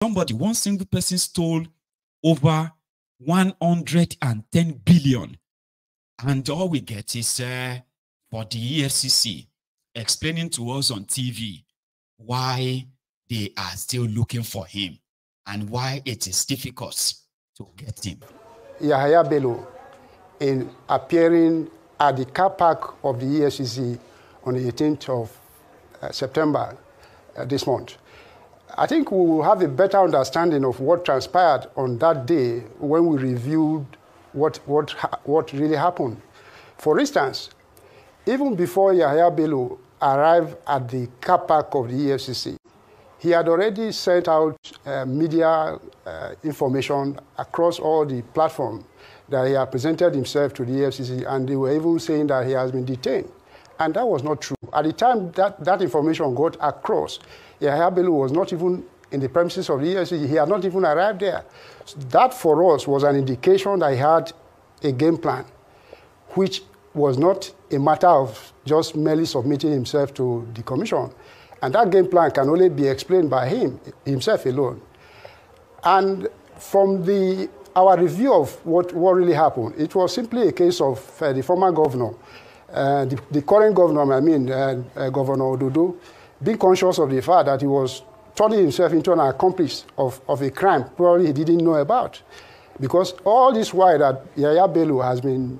somebody, one single person stole over 110 billion. And all we get is for the EFCC explaining to us on TV why they are still looking for him and why it is difficult to get him. Yahoo Bello, in appearing at the car park of the EFCC on the 18th of September this month. I think we will have a better understanding of what transpired on that day when we reviewed what really happened. For instance, even before Yahoo Bello arrived at the car park of the EFCC, he had already sent out media information across all the platforms that he had presented himself to the EFCC, and they were even saying that he has been detained. And that was not true. At the time that information got across, Yahoo Bello was not even in the premises of the EFCC. He had not even arrived there. So that for us was an indication that he had a game plan, which was not a matter of just merely submitting himself to the commission. And that game plan can only be explained by himself alone. And from our review of what really happened, it was simply a case of the former governor, the current governor, Governor Ododo, being conscious of the fact that he was turning himself into an accomplice of a crime probably he didn't know about. Because all this while that Yahoo Bello has been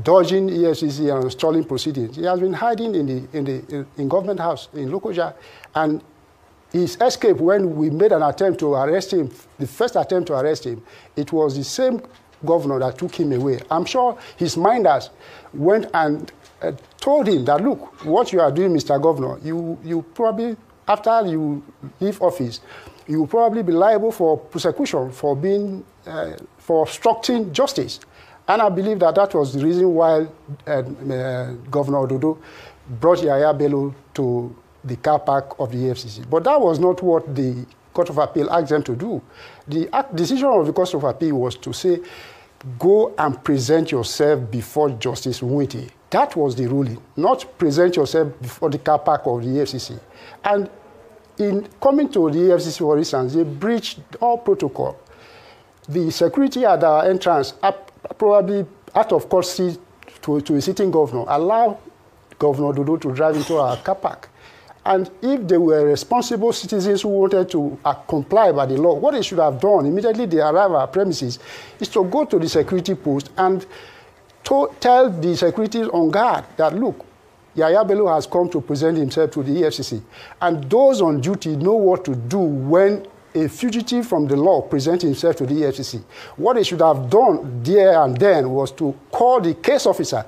dodging EFCC and stalling proceedings, he has been hiding in government house in Lokoja. And his escape, when we made an attempt to arrest him, the first attempt to arrest him, it was the same governor that took him away. I'm sure his minders went and told him that, look, what you are doing, Mr. Governor, you probably, after you leave office, you will probably be liable for prosecution for for obstructing justice. And I believe that that was the reason why Governor Ododo brought Yahoo Bello to the car park of the EFCC. But that was not what the Court of Appeal asked them to do. The decision of the Court of Appeal was to say, go and present yourself before Justice Nwite. That was the ruling, not present yourself before the car park of the EFCC. And in coming to the EFCC, for instance, they breached all protocol. The security at our entrance, probably out of courtesy to a sitting governor, allowed Governor Ododo to drive into our car park. And if they were responsible citizens who wanted to comply by the law, what they should have done immediately they arrive at our premises is to go to the security post and to tell the security on guard that, look, Yahoo Bello has come to present himself to the EFCC. And those on duty know what to do when a fugitive from the law presents himself to the EFCC. What they should have done there and then was to call the case officer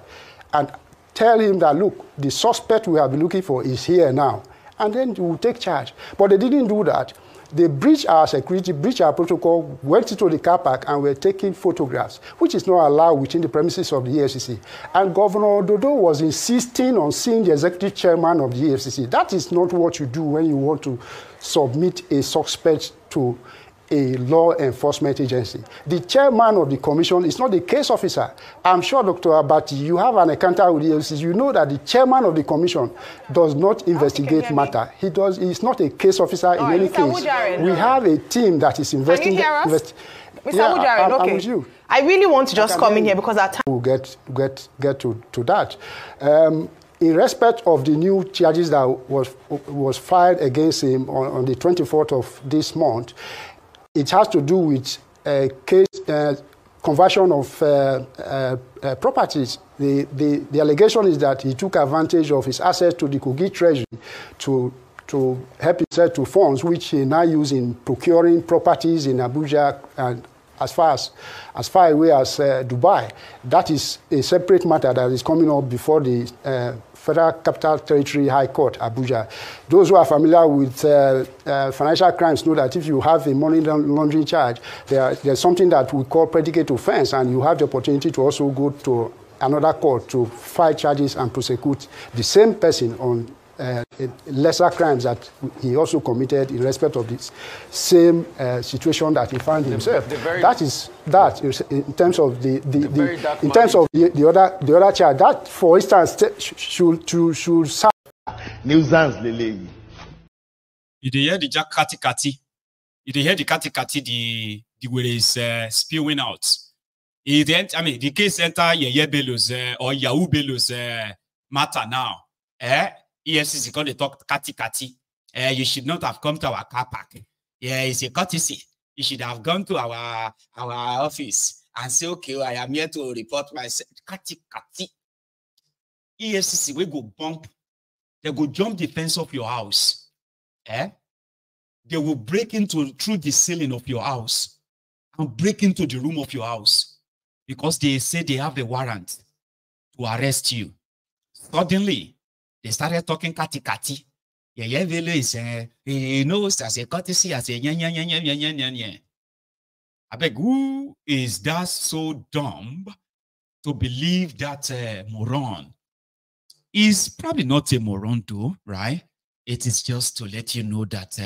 and tell him that, look, the suspect we have been looking for is here now. And then we will take charge. But they didn't do that. They breached our security, breached our protocol, went into the car park, and were taking photographs, which is not allowed within the premises of the EFCC. And Governor Ododo was insisting on seeing the executive chairman of the EFCC. That is not what you do when you want to submit a suspect to a law enforcement agency. The chairman of the commission is not the case officer. I'm sure, Dr. Abati, you have an encounter with the EFCC. You know that the chairman of the commission does not investigate matter. He's not a case officer in any case. We have a team that is investigating. Can you hear us? Mr. Yeah, Wujaren, okay. I'm with you. I really want to just come in here because our time. We'll get to that. In respect of the new charges that was filed against him on the 24th of this month, it has to do with case conversion of properties. The allegation is that he took advantage of his access to the Kogi Treasury to help himself to funds, which he now uses in procuring properties in Abuja and as far away as Dubai. That is a separate matter that is coming up before the Federal Capital Territory High Court, Abuja. Those who are familiar with financial crimes know that if you have a money laundering charge, there's something that we call predicate offense, and you have the opportunity to also go to another court to file charges and prosecute the same person on lesser crimes that he also committed in respect of this same situation that he found himself. That is in terms of the other charge. That, for instance, should serve nuisance lele. You hear the jack kati. You hear the kati the way is spewing out. The case enter Bello's or Yahoo Bello's matter now. EFCC called the talk kati. You should not have come to our car park. Yeah, it's a courtesy. You should have gone to our office and say, okay, I am here to report myself. Kati. EFCC will go bump. They go jump the fence of your house. They will break through the ceiling of your house and break into the room of your house because they say they have a warrant to arrest you. Suddenly, they started talking kati. Yeah, Bello is, he knows as a courtesy, as a I beg, who is that so dumb to believe that moron? Is probably not a moron though, right? It is just to let you know that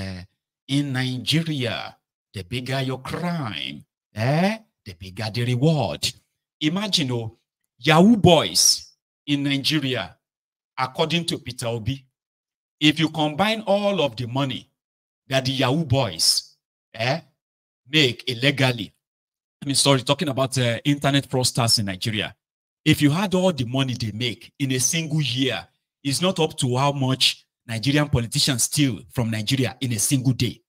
in Nigeria, the bigger your crime, the bigger the reward. Imagine, Yahoo boys in Nigeria, according to Peter Obi, if you combine all of the money that the Yahoo boys make illegally, talking about internet fraudsters in Nigeria, if you had all the money they make in a single year, it's not up to how much Nigerian politicians steal from Nigeria in a single day.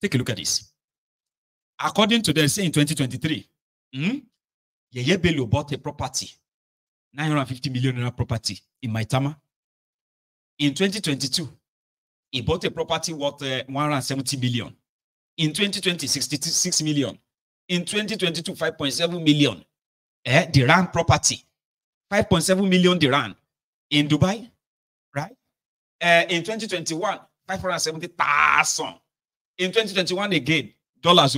Take a look at this. According to them, say in 2023, Bello bought a property, 950 million property in Maitama. In 2022, he bought a property worth 170 million. In 2020, 66 million. In 2022, 5.7 million. The RAN property, 5.7 million the RAN in Dubai, right? In 2021, 570,000. In 2021 again, dollars,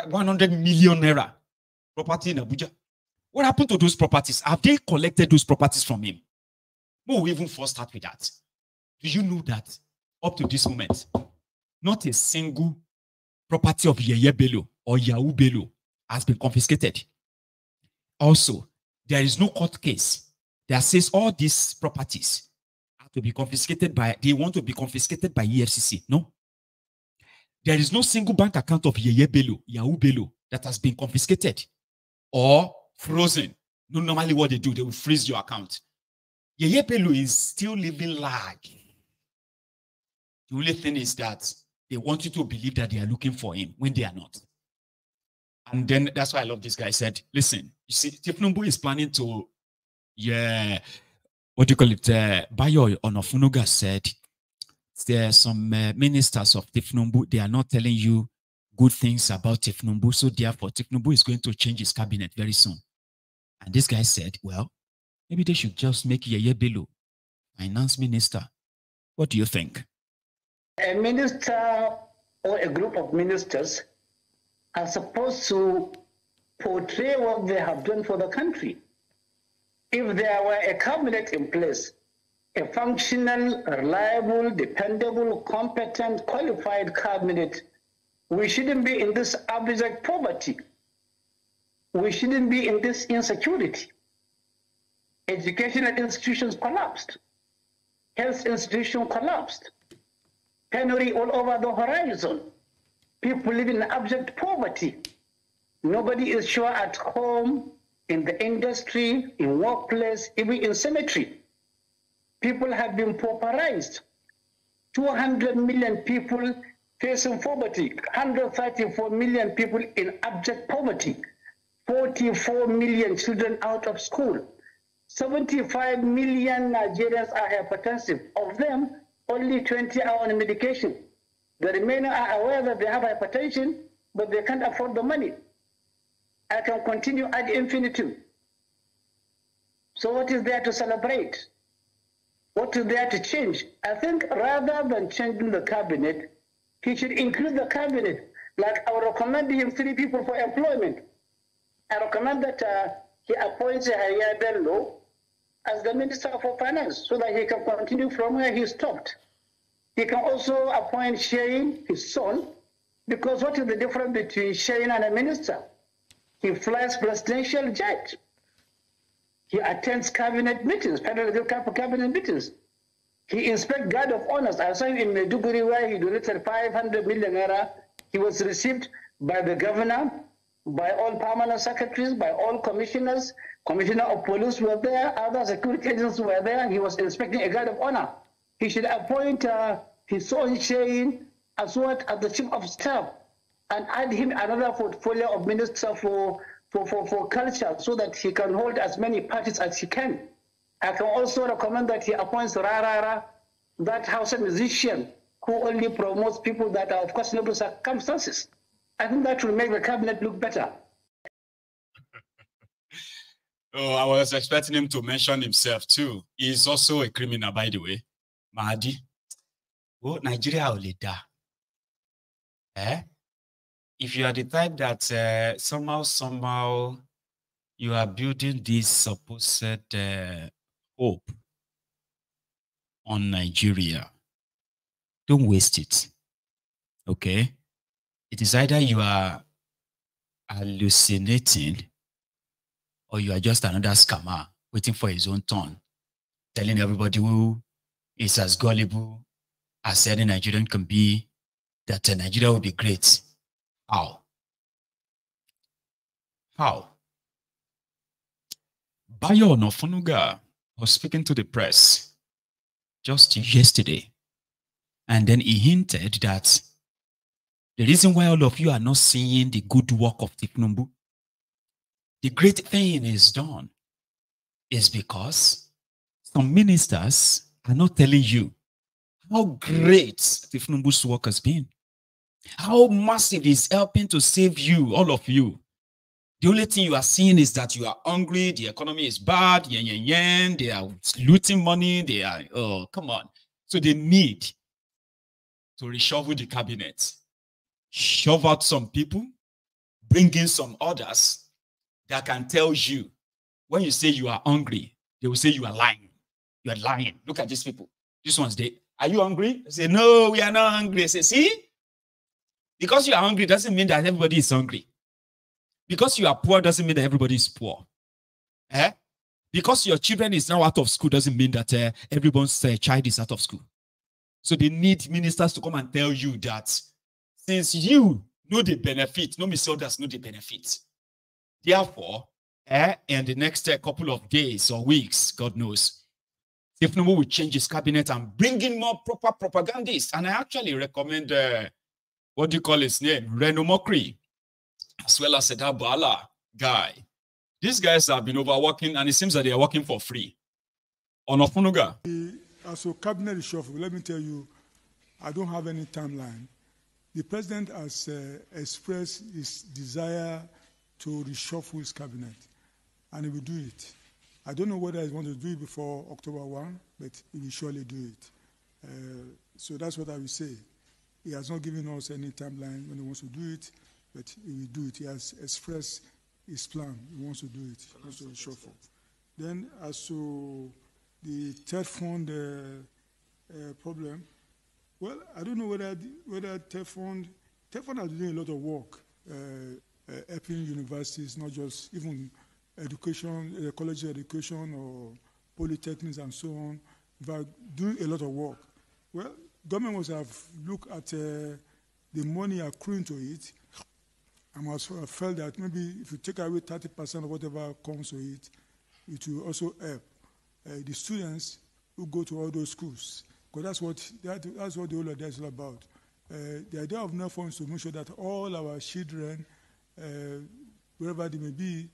100 million naira property in Abuja. What happened to those properties? Have they collected those properties from him? We'll even first start with that. Do you know that up to this moment, not a single property of Bello or Yahoo Bello has been confiscated? Also, there is no court case that says all these properties have to be confiscated they want to be confiscated by EFCC. No. There is no single bank account of Yahoo Bello that has been confiscated or frozen. No, normally what they do, they will freeze your account. Bello is still living large. The only thing is that they want you to believe that they are looking for him when they are not. And then that's why I love this guy. He said, listen, you see, Tinubu is planning to, what do you call it? Bayo Onofunuga said, there are some ministers of Tinubu, they are not telling you good things about Tinubu. So therefore, Tinubu is going to change his cabinet very soon. And this guy said, well, maybe they should just make Bello finance minister. What do you think? A minister or a group of ministers are supposed to portray what they have done for the country. If there were a cabinet in place, a functional, reliable, dependable, competent, qualified cabinet, we shouldn't be in this abject poverty. We shouldn't be in this insecurity. Educational institutions collapsed. Health institutions collapsed. Penury all over the horizon. People live in abject poverty. Nobody is sure at home, in the industry, in workplace, even in cemetery. People have been pauperized. 200 million people facing poverty, 134 million people in abject poverty, 44 million children out of school, 75 million Nigerians are hypertensive. Of them, only 20 are on medication. The remaining are aware that they have hypertension, but they can't afford the money. I can continue ad infinitum. So what is there to celebrate? What is there to change? I think rather than changing the cabinet, he should include the cabinet. Like I would recommend him 3 people for employment. I recommend that he appoints Bello as the Minister for Finance so that he can continue from where he stopped. He can also appoint Shein, his son, because what is the difference between Shein and a minister? He flies presidential jet. He attends cabinet meetings, federal cabinet meetings. He inspects guard of honors. I saw him in Maiduguri where he donated 500 million naira He was received by the governor, by all permanent secretaries, by all commissioners. Commissioner of police were there, other security agents were there. He was inspecting a guard of honor. He should appoint his own chain as the chief of staff and add him another portfolio of minister for culture so that he can hold as many parties as he can. I can also recommend that he appoints Rarara, that Hausa musician who only promotes people that are of questionable circumstances. I think that will make the cabinet look better. Oh, I was expecting him to mention himself too. He's also a criminal, by the way. Mahdi. Oh, Nigeria will lead that. If you are the type that somehow you are building this supposed hope on Nigeria, don't waste it. Okay? It is either you are hallucinating or you are just another scammer waiting for his own turn, telling everybody who is as gullible as any Nigerian can be that Nigeria will be great. How? Bayo Onofunuga was speaking to the press just yesterday, and then he hinted that the reason why all of you are not seeing the good work of Tinubu, the great thing is done, is because some ministers are not telling you how great Tinubu's work has been, how massive is helping to save you, all of you. The only thing you are seeing is that you are hungry, the economy is bad, they are looting money, they are, oh, come on. So they need to reshuffle the cabinet, shove out some people, bring in some others that can tell you, when you say you are hungry, they will say you are lying. You are lying. Look at these people. These ones, are you hungry? They say, no, we are not hungry. I say, see? Because you are hungry doesn't mean that everybody is hungry. Because you are poor doesn't mean that everybody is poor. Because your children is now out of school doesn't mean that everyone's child is out of school. So they need ministers to come and tell you that since you know the benefit, no others know the benefit. Therefore, in the next couple of days or weeks, God knows, Tinubu will change his cabinet and bring in more proper propagandists. And I actually recommend, what do you call his name? Reno Mokri, as well as that Bala guy. These guys have been overworking, and it seems that they are working for free. Onofunuga. As a cabinet reshuffle, let me tell you, I don't have any timeline. The president has expressed his desire to reshuffle his cabinet, and he will do it. I don't know whether he wants to do it before October 1, but he will surely do it. So that's what I will say. He has not given us any timeline when he wants to do it, but he will do it. He has expressed his plan. He wants to do it. He wants to reshuffle. Then, as to the third fund problem, well, I don't know whether third fund has been doing a lot of work, helping universities, not just even education, college education or polytechnics and so on, but doing a lot of work. Well, government must have looked at the money accruing to it, and must have felt that maybe if you take away 30% of whatever comes to it, it will also help the students who go to all those schools. Because that's what the whole idea is all about. The idea of NEFON is to make sure that all our children, wherever they may be,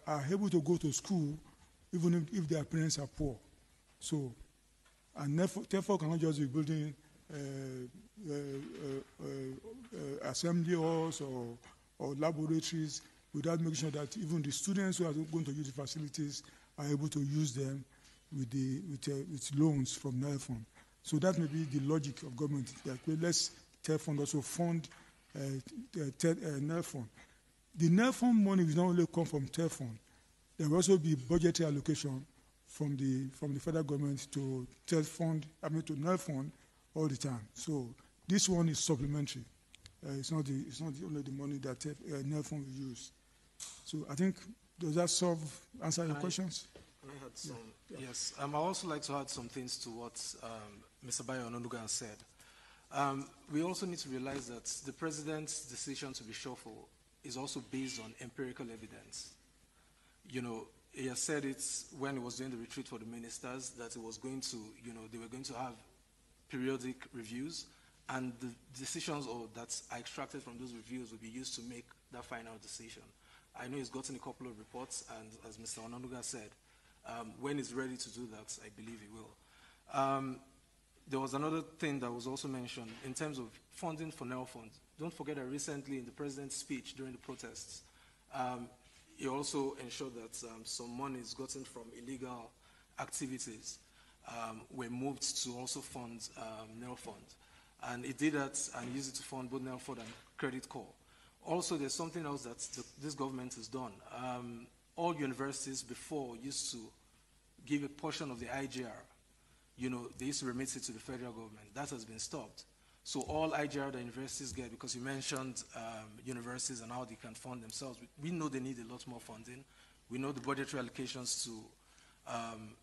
are able to go to school, even if their parents are poor. So, and therefore cannot just be building assembly halls or laboratories without making sure that even the students who are going to use the facilities are able to use them with loans from NEFON. So that may be the logic of government, that let's TEFON also fund NEFON. The NEFON money will not only come from TEFON, there will also be budgetary allocation from the federal government to TEFON, to NEFON all the time. So this one is supplementary. It's not only the money that NEFON will use. So I think, does that answer your questions? I had some, yes. I also like to add some things to what Mr. Bayo Ononuga said. We also need to realize that the president's decision to reshuffle is also based on empirical evidence. You know, he has said it when he was doing the retreat for the ministers that it was going to, you know, they were going to have periodic reviews, and the decisions that are extracted from those reviews will be used to make that final decision. I know he's gotten a couple of reports, and as Mr. Onanuga said, when he's ready to do that, I believe he will. There was another thing that was also mentioned in terms of funding for NEL funds. Don't forget that recently in the president's speech during the protests, he also ensured that some monies gotten from illegal activities were moved to also fund NEL fund. And he did that and used it to fund both NEL fund and credit call. Also, there's something else that this government has done. All universities before used to give a portion of the IGR. You know, they used to remit it to the federal government. That has been stopped. So all IGR that universities get, because you mentioned universities and how they can fund themselves, we know they need a lot more funding. We know the budgetary allocations to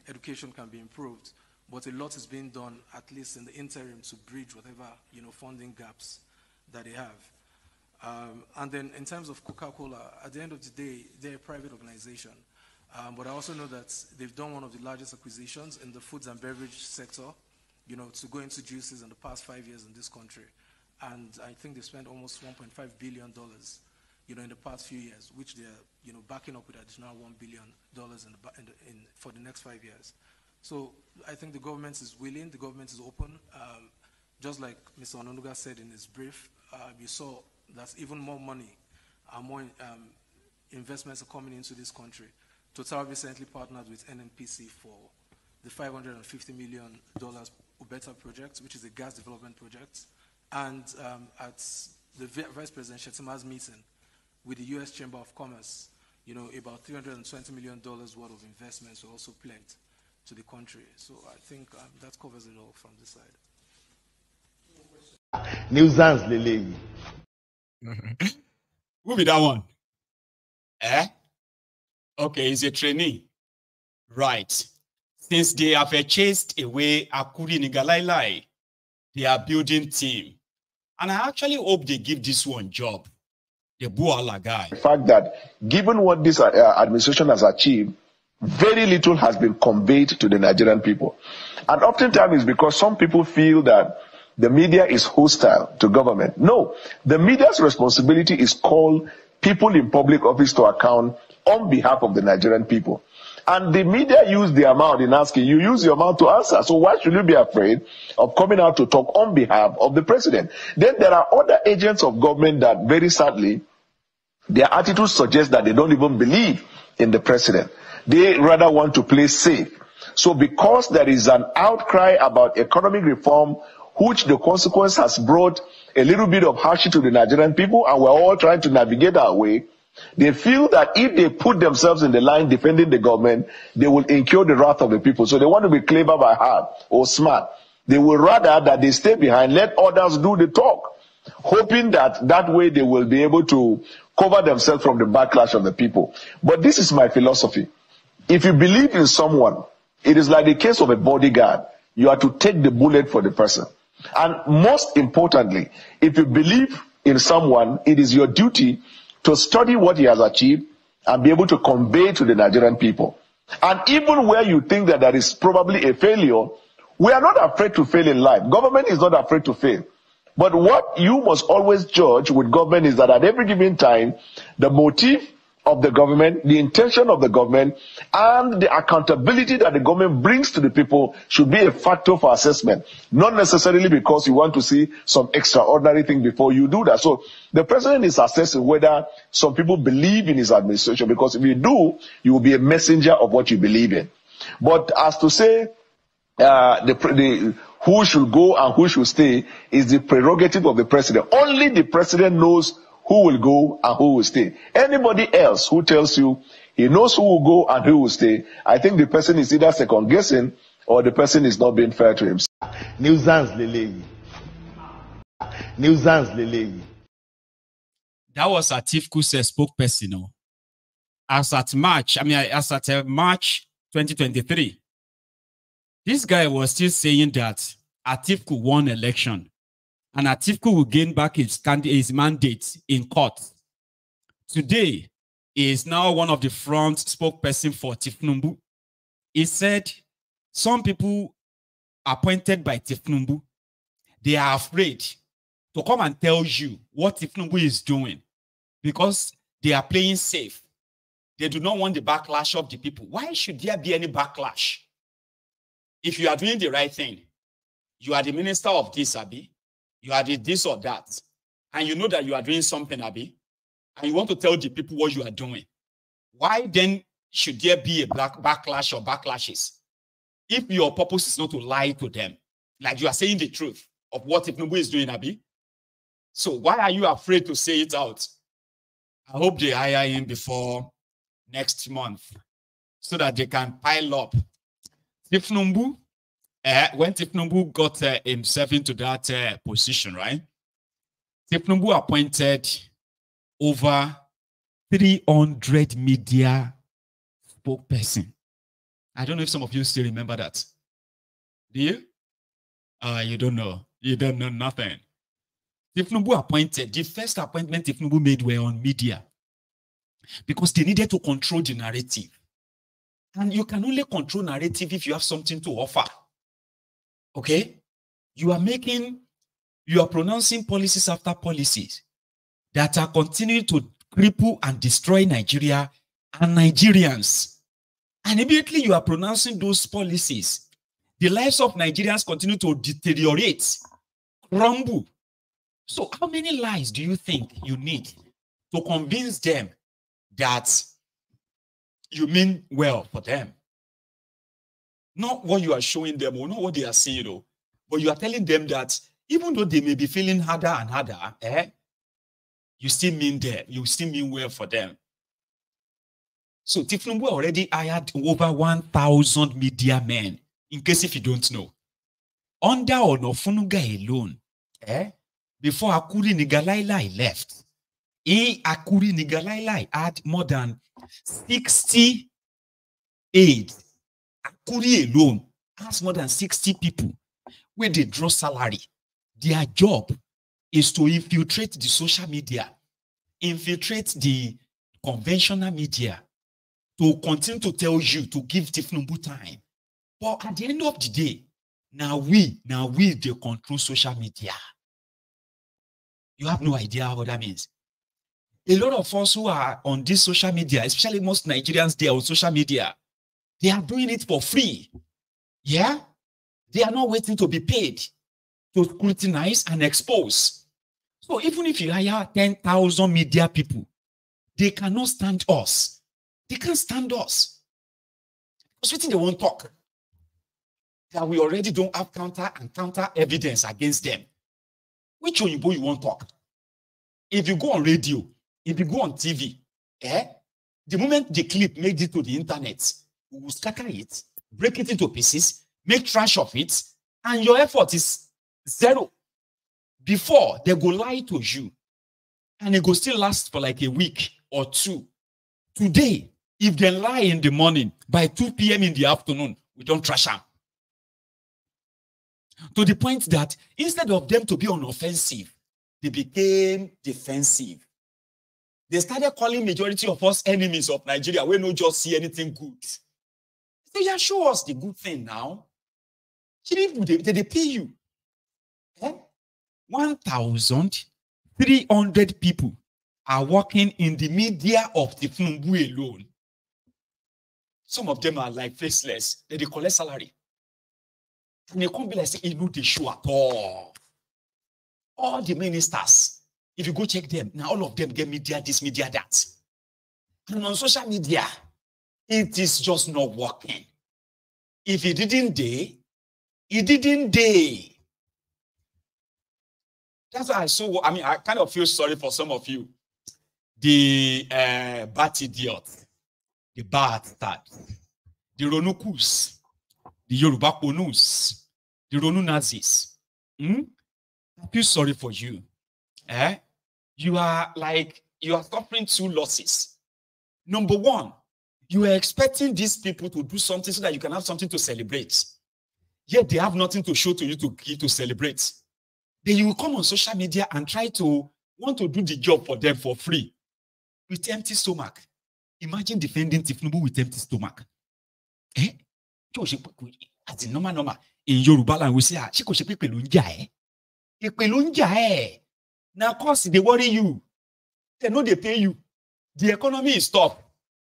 education can be improved, but a lot is being done, at least in the interim, to bridge whatever, you know, funding gaps that they have. And then in terms of Coca-Cola, at the end of the day, they're a private organization. But I also know that they've done one of the largest acquisitions in the foods and beverage sector, you know, to go into juices in the past 5 years in this country. And I think they spent almost $1.5 billion, you know, in the past few years, which they're, you know, backing up with additional $1 billion for the next 5 years. So I think the government is willing, the government is open. Just like Mr. Onanuga said in his brief, you saw that even more money and more investments are coming into this country. Total recently partnered with NNPC for the $550 million Ubeta project, which is a gas development project. And at the Vice President Shetima's meeting with the U.S. Chamber of Commerce, you know, about $320 million worth of investments were also pledged to the country. So I think that covers it all from this side. Nuisance, Lele. Who be that one? Eh? Okay, he's a trainee. Right. Since they have chased away Akuri Nigalailai, they are building team. And I actually hope they give this one job. The Buala guy. The fact that given what this administration has achieved, very little has been conveyed to the Nigerian people. And oftentimes it's because some people feel that the media is hostile to government. No, the media's responsibility is called people in public office to account on behalf of the Nigerian people. And the media use their mouth in asking, you use your mouth to answer. So why should you be afraid of coming out to talk on behalf of the president? Then there are other agents of government that very sadly, their attitude suggests that they don't even believe in the president. They rather want to play safe. So because there is an outcry about economic reform, which the consequence has brought a little bit of hardship to the Nigerian people, and we're all trying to navigate our way, they feel that if they put themselves in the line defending the government, they will incur the wrath of the people. So they want to be clever by heart or smart. They will rather that they stay behind, let others do the talk, hoping that that way they will be able to cover themselves from the backlash of the people. But this is my philosophy. If you believe in someone, it is like the case of a bodyguard. You are to take the bullet for the person. And most importantly, if you believe in someone, it is your duty to study what he has achieved and be able to convey to the Nigerian people. And even where you think that there is probably a failure, we are not afraid to fail in life. Government is not afraid to fail. But what you must always judge with government is that at every given time, the motive of the government, the intention of the government, and the accountability that the government brings to the people should be a factor for assessment. Not necessarily because you want to see some extraordinary thing before you do that. So the president is assessing whether some people believe in his administration, because if you do, you will be a messenger of what you believe in. But as to say who should go and who should stay is the prerogative of the president. Only the president knows who will go and who will stay. Anybody else who tells you he knows who will go and who will stay, I think the person is either second guessing or the person is not being fair to himself. Nuisance, Lele. Nuisance, Lele. That was Atifu's spokesperson. No? As at March 2023, this guy was still saying that Atifu won election and Atiku will gain back his mandate in court. Today, he is now one of the front spokesperson for Tinubu. He said some people appointed by Tinubu, they are afraid to come and tell you what Tinubu is doing because they are playing safe. They do not want the backlash of the people. Why should there be any backlash? If you are doing the right thing, you are the minister of this, Abi, you are the this or that, and you know that you are doing something, Abi, and you want to tell the people what you are doing, why then should there be a backlash or backlashes? If your purpose is not to lie to them, like you are saying the truth of what Tinubu is doing, Abi, so why are you afraid to say it out? I hope they hire him before next month so that they can pile up. Tinubu, when Tinubu got himself into that position, right? Tinubu appointed over 300 media spokesperson. I don't know if some of you still remember that. Do you? You don't know. You don't know nothing. Tinubu appointed, the first appointment Tinubu made were on media because they needed to control the narrative. And you can only control narrative if you have something to offer. Okay? You are pronouncing policies after policies that are continuing to cripple and destroy Nigeria and Nigerians. And immediately you are pronouncing those policies, the lives of Nigerians continue to deteriorate, crumble. So how many lies do you think you need to convince them that you mean well for them? Not what you are showing them or not what they are seeing, but you are telling them that even though they may be feeling harder and harder, you still mean them, you still mean well for them. So Tinubu already hired over 1,000 media men, in case if you don't know. Under Onofunuga alone, before Akuri Nigalailai left, Akuri Nigalailai had more than 60 aides. Akuri alone has more than 60 people where they draw salary. Their job is to infiltrate the social media, infiltrate the conventional media, to continue to tell you to give Tinubu time. But at the end of the day, now we they control social media. You have no idea what that means. A lot of us who are on this social media, especially most Nigerians, they are on social media. They are doing it for free. Yeah? They are not waiting to be paid to scrutinize and expose. So even if you hire 10,000 media people, they cannot stand us. They can't stand us. Because we think they won't talk. That we already don't have counter evidence against them. Which Oyibo you won't talk? If you go on radio, if you go on TV, the moment the clip made it to the internet, we will scatter it, break it into pieces, make trash of it, and your effort is zero. Before, they go lie to you, and it will still last for like a week or two. Today, if they lie in the morning, by 2 p.m. in the afternoon, we don't trash them. To the point that instead of them to be on offensive, they became defensive. They started calling majority of us enemies of Nigeria. We don't just see anything good. So yeah, show us the good thing now. They pay you. 1,300 people are working in the media of the Tinubu alone. Some of them are like faceless. They collect salary. And they can't be like, say, know the show at all. All the ministers, if you go check them, now all of them get media this, media that. And on social media, it is just not working. If it didn't day, it didn't day. That's why I kind of feel sorry for some of you. The bad idiot, the bad start, the Ronukus, the Yoruba Ponus, the Ronu Nazis. I feel sorry for you. You are suffering two losses. Number one, you are expecting these people to do something so that you can have something to celebrate. Yet they have nothing to show to you to celebrate. Then you will come on social media and try to want to do the job for them for free with empty stomach. Imagine defending Tinubu with empty stomach. Eh? As in normal. In Yoruba language, we say, she could shape people now, of course, they worry you. They know they pay you. The economy is tough.